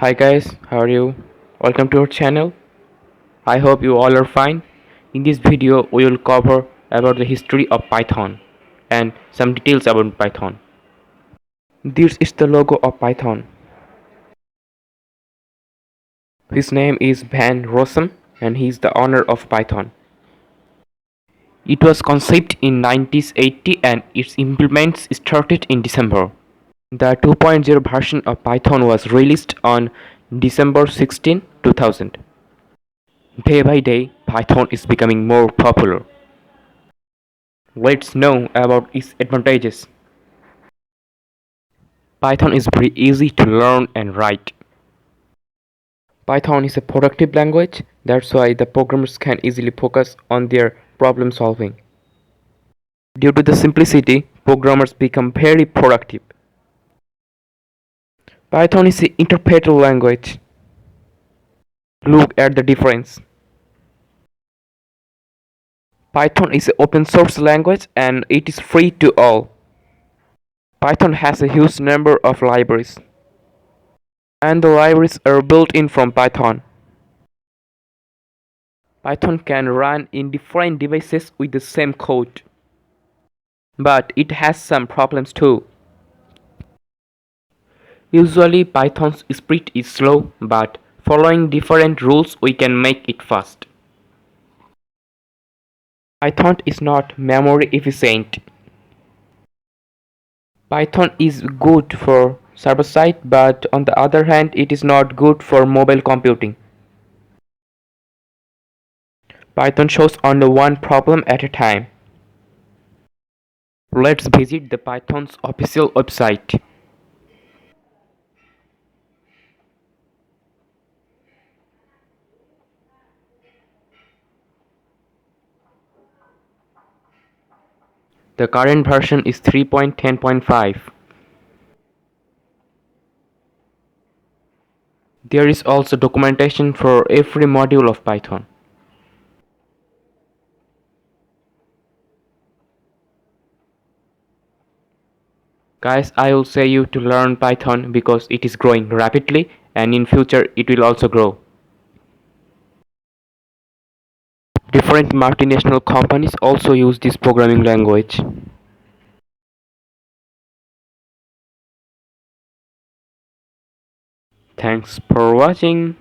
Hi guys, how are you? Welcome to our channel. I hope you all are fine. In this video, we will cover about the history of Python and some details about Python. This is the logo of Python. His name is Van Rossum and he is the owner of Python. It was conceived in 1980 and its implements started in December. The 2.0 version of Python was released on December 16, 2000. Day by day, Python is becoming more popular. Let's know about its advantages. Python is very easy to learn and write. Python is a productive language, that's why the programmers can easily focus on their problem solving. Due to the simplicity, programmers become very productive. Python is an interpretable language. Look at the difference. Python is an open source language and it is free to all. Python has a huge number of libraries. And the libraries are built in from Python. Python can run in different devices with the same code. But it has some problems too. Usually Python's speed is slow, but following different rules we can make it fast. Python is not memory efficient. Python is good for server-side, but on the other hand it is not good for mobile computing. Python shows only one problem at a time. Let's visit the Python's official website. The current version is 3.10.5. There is also documentation for every module of Python. Guys, I will say you to learn Python because it is growing rapidly and in future it will also grow. Different multinational companies also use this programming language. Thanks for watching.